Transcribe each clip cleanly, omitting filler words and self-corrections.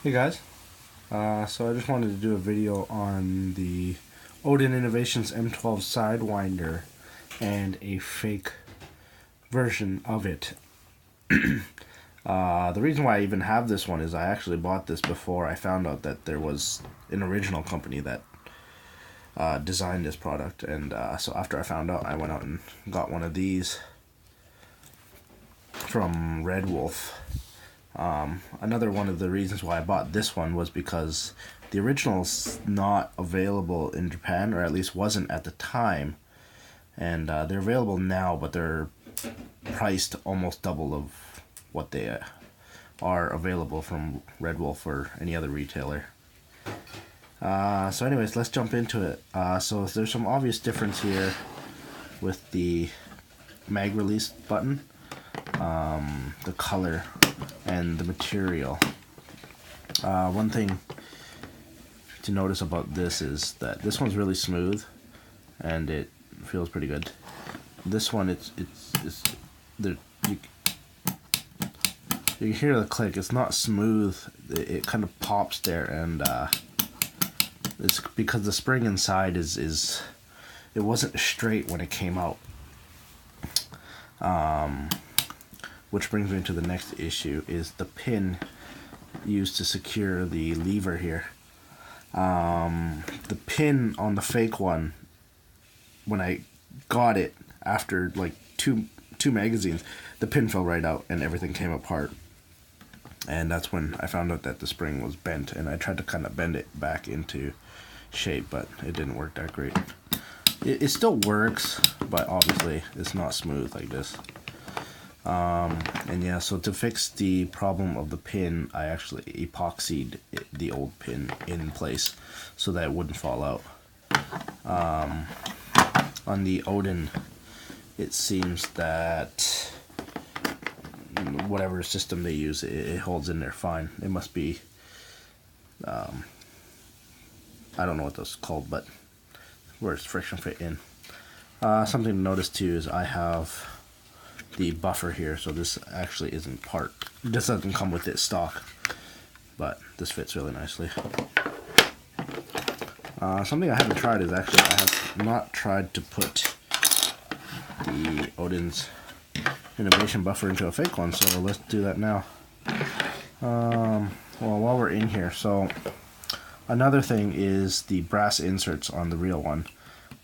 Hey guys, so I just wanted to do a video on the Odin Innovations M12 sidewinder and a fake version of it. The reason why I even have this one is I actually bought this before I found out that there was an original company that designed this product, and so after I found out, I went out and got one of these from Red Wolf. Another one of the reasons why I bought this one was because the original's not available in Japan, or at least wasn't at the time, and they're available now, but they're priced almost double of what they are available from Red Wolf or any other retailer. So anyways, let's jump into it. So there's some obvious difference here with the mag release button, the color, and the material. One thing to notice about this is that this one's really smooth and it feels pretty good. This one, it's you hear the click. It's not smooth. It kind of pops there, and it's because the spring inside is it wasn't straight when it came out. Which brings me to the next issue, is the pin used to secure the lever here. The pin on the fake one, when I got it after like two magazines, the pin fell right out and everything came apart. And that's when I found out that the spring was bent, and I tried to kind of bend it back into shape, but it didn't work that great. It still works, but obviously it's not smooth like this. And yeah, so to fix the problem of the pin, I actually epoxied the old pin in place so that it wouldn't fall out. On the Odin, it seems that whatever system they use, it holds in there fine. It must be, I don't know what those are called, but where it's friction fit in. Something to notice too is I have the buffer here, so this actually isn't part. This doesn't come with it stock, but this fits really nicely. Something I haven't tried is actually I have not tried to put the Odin's Innovation buffer into a fake one, so let's do that now. Well, while we're in here, so another thing is the brass inserts on the real one,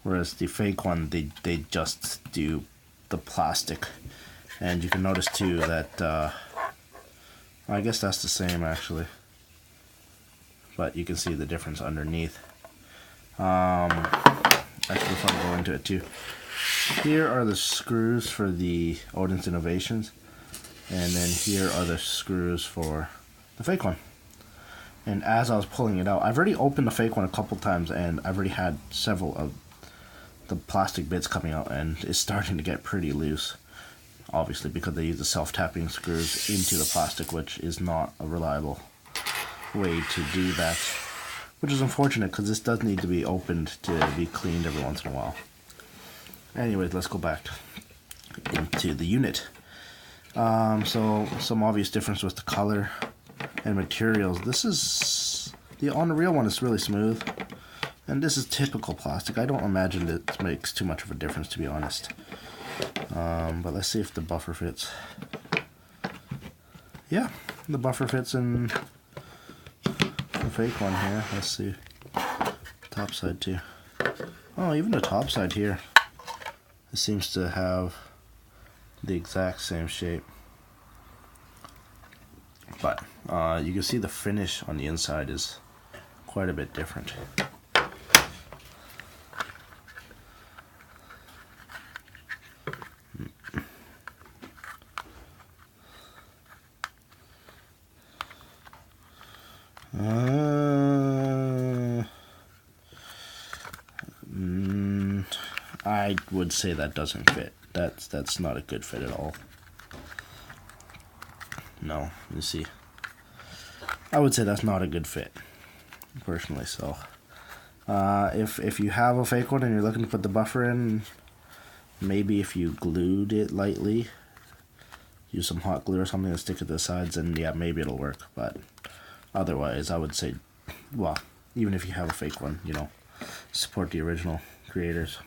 whereas the fake one, they just do the plastic. And you can notice too that I guess that's the same actually, but you can see the difference underneath. Actually, if I go into it too, here are the screws for the Odin's Innovations, and then here are the screws for the fake one. And as I was pulling it out, I've already opened the fake one a couple times, and I've already had several of the plastic bits coming out, and it's starting to get pretty loose. Obviously, because they use the self-tapping screws into the plastic, which is not a reliable way to do that. Which is unfortunate, because this does need to be opened to be cleaned every once in a while. Anyways, let's go back into the unit. So some obvious difference with the color and materials. This is on the real one, it's really smooth, and this is typical plastic. I don't imagine it makes too much of a difference, to be honest. But let's see if the buffer fits. Yeah, the buffer fits in the fake one here. Let's see. Top side too. Oh, even the top side here. It seems to have the exact same shape. But you can see the finish on the inside is quite a bit different. I would say that doesn't fit. That's not a good fit at all. No, you see. I would say that's not a good fit, personally. So, if you have a fake one and you're looking to put the buffer in, maybe if you glued it lightly, use some hot glue or something to stick to the sides, and yeah, maybe it'll work. But Otherwise, I would say, well, even if you have a fake one, you know, support the original creators.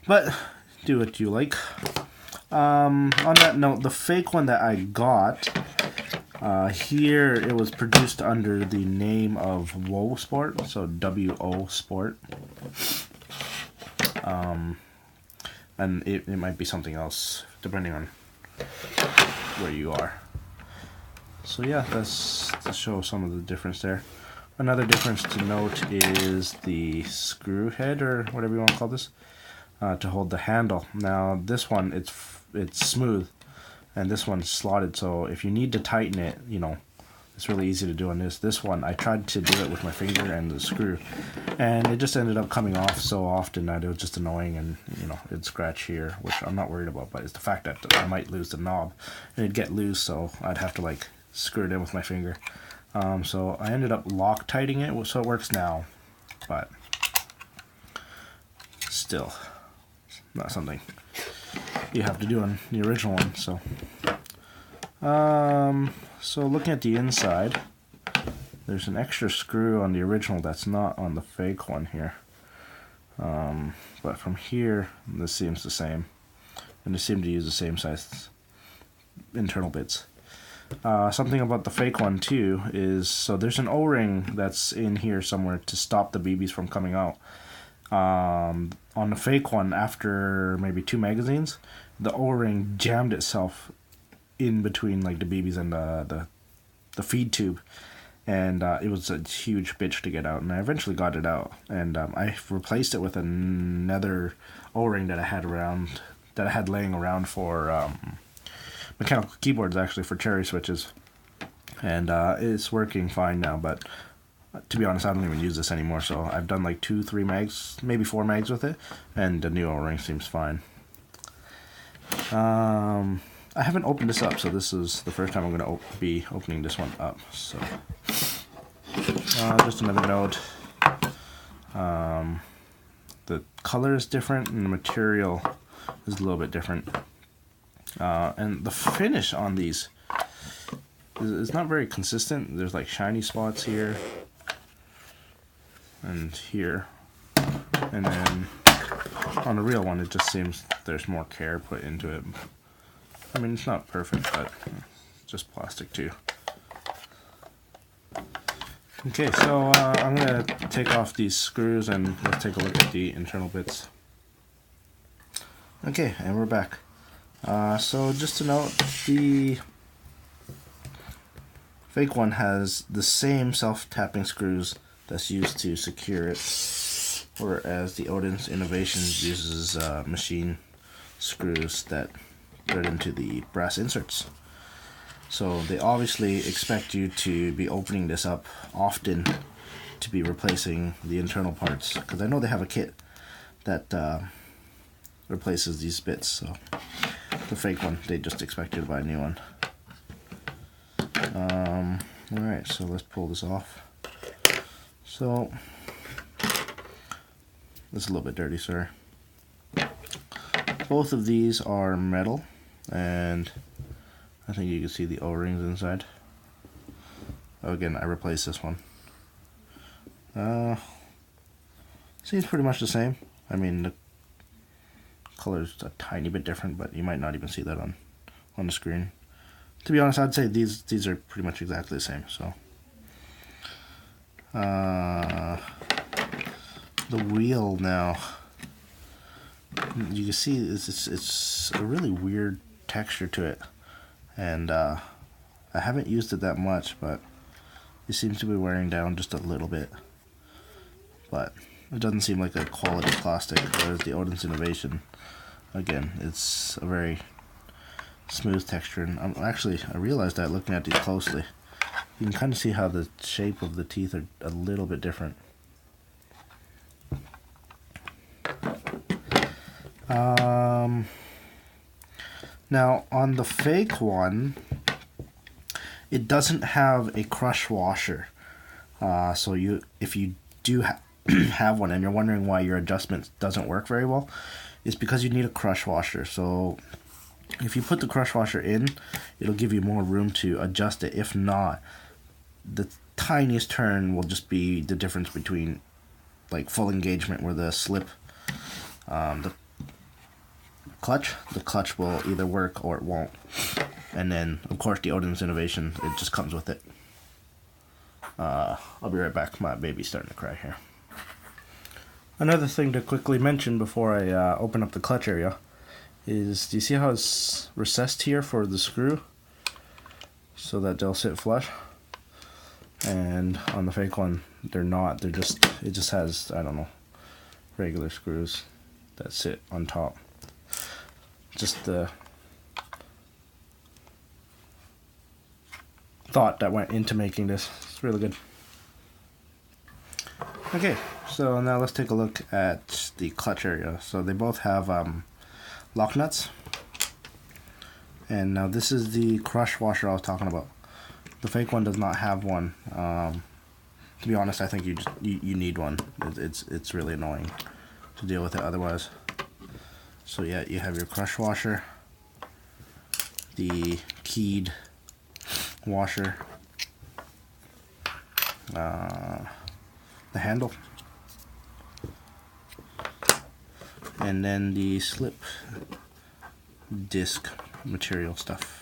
But do what you like. On that note, the fake one that I got, here it was produced under the name of WOsport, so WOsport. And it might be something else depending on where you are. So yeah, that's to show some of the difference there. Another difference to note is the screw head, or whatever you want to call this, to hold the handle. Now this one, it's smooth, and this one's slotted, so if you need to tighten it, you know, it's really easy to do on this. This one, I tried to do it with my finger and the screw, and it just ended up coming off so often that it was just annoying, and you know, it'd scratch here, which I'm not worried about, but it's the fact that I might lose the knob, and it'd get loose, so I'd have to like screw it in with my finger. So I ended up Loctiting it, so it works now, but still not something you have to do on the original one. So looking at the inside, there's an extra screw on the original that's not on the fake one here. But from here, this seems the same, and they seem to use the same size internal bits. Something about the fake one too is, so there's an O-ring that's in here somewhere to stop the BBs from coming out. On the fake one, after maybe 2 magazines, the O-ring jammed itself in between like the BBs and the feed tube, and it was a huge bitch to get out, and I eventually got it out, and I replaced it with another O-ring that I had laying around for mechanical keyboards, actually, for cherry switches, and it's working fine now. But to be honest, I don't even use this anymore, so I've done like 2-3 mags, maybe 4 mags with it, and the new O-ring seems fine. I haven't opened this up, so this is the first time I'm going to be opening this one up. So just another note, the color is different and the material is a little bit different. And the finish on these is not very consistent. There's like shiny spots here and here, and then on the real one it just seems there's more care put into it. I mean, it's not perfect, but it's just plastic too. Okay, so I'm going to take off these screws and let's take a look at the internal bits. Okay, and we're back. So just to note, the fake one has the same self-tapping screws that's used to secure it, whereas the Odin's Innovations uses machine screws that thread into the brass inserts. So they obviously expect you to be opening this up often to be replacing the internal parts, because I know they have a kit that replaces these bits. So the fake one, they just expect you to buy a new one. Alright, so let's pull this off. So, it's a little bit dirty, sorry. Both of these are metal, and I think you can see the O-rings inside. Oh, again, I replaced this one. Seems pretty much the same. I mean, the color's a tiny bit different, but you might not even see that on the screen. To be honest, I'd say these are pretty much exactly the same. So the wheel now, you can see it's a really weird texture to it, and I haven't used it that much, but it seems to be wearing down just a little bit. But it doesn't seem like a quality plastic, whereas the Odin's Innovation, again, it's a very smooth texture. And I realized that looking at these closely, you can kind of see how the shape of the teeth are a little bit different. Now on the fake one, it doesn't have a crush washer. So if you do have one and you're wondering why your adjustment doesn't work very well, it's because you need a crush washer. So if you put the crush washer in, it'll give you more room to adjust it. If not, the tiniest turn will just be the difference between like full engagement, where the slip, the clutch will either work or it won't. And then of course the Odin's Innovation, it just comes with it. I'll be right back. My baby's starting to cry here. Another thing to quickly mention before I open up the clutch area is, do you see how it's recessed here for the screw so that they'll sit flush? And on the fake one, they're not. They're just, it just has, I don't know, regular screws that sit on top. Just the thought that went into making this. It's really good. Okay, so now let's take a look at the clutch area. So they both have lock nuts. And now this is the crush washer I was talking about. The fake one does not have one. To be honest, I think you need one. It's really annoying to deal with it otherwise. So yeah, you have your crush washer, the keyed washer, the handle, and then the slip disc material stuff.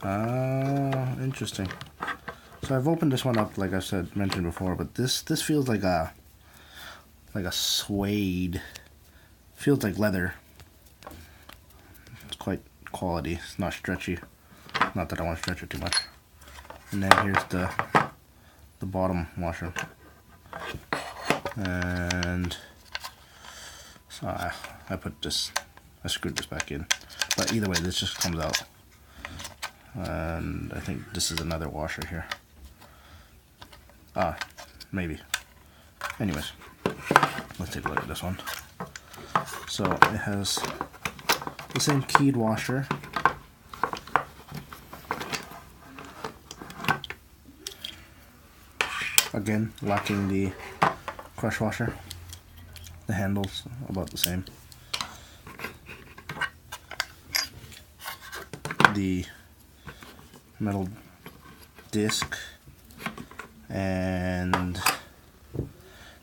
Interesting. So I've opened this one up, like I said, mentioned before, but this feels like a suede. Feels like leather. It's quite quality. It's not stretchy. Not that I want to stretch it too much. And then here's the bottom washer. And so I screwed this back in. But either way, this just comes out. And I think this is another washer here. Maybe. Anyways, let's take a look at this one. So it has the same keyed washer. Again, locking the crush washer. The handle's about the same. The metal disc, and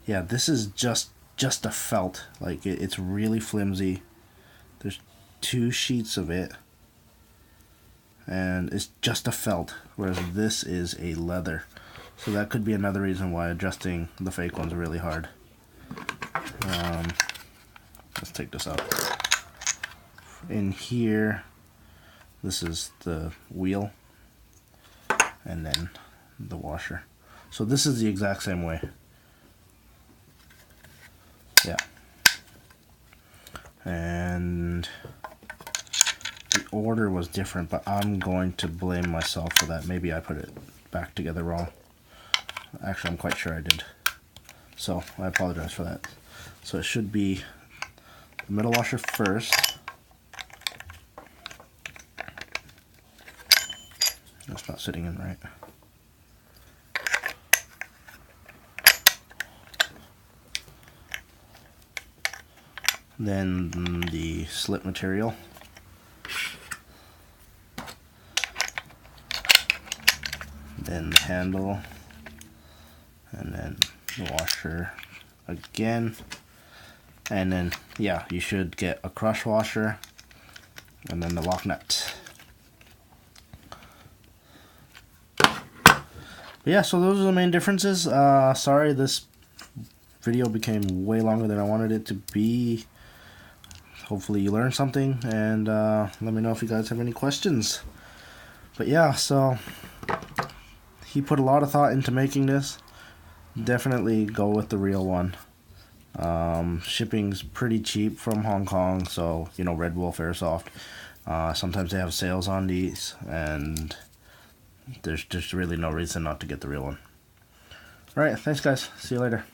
yeah, this is just a felt. Like it's really flimsy. There's 2 sheets of it, and it's just a felt, whereas this is a leather. So that could be another reason why adjusting the fake one's really hard. Let's take this out. In here, this is the wheel, and then the washer. So this is the exact same way. Yeah. And the order was different, but I'm going to blame myself for that. Maybe I put it back together wrong. Actually, I'm quite sure I did. So I apologize for that. So it should be the middle washer first. That's not sitting in right. Then the slip material. Then the handle. And then the washer again. And then, yeah, you should get a crush washer. And then the lock nut. But yeah, so those are the main differences. Sorry, this video became way longer than I wanted it to be. Hopefully you learned something, and let me know if you guys have any questions. But yeah, so he put a lot of thought into making this. Definitely go with the real one. Shipping's pretty cheap from Hong Kong, so you know, Red Wolf Airsoft. Sometimes they have sales on these, and there's just really no reason not to get the real one. Alright, thanks guys. See you later.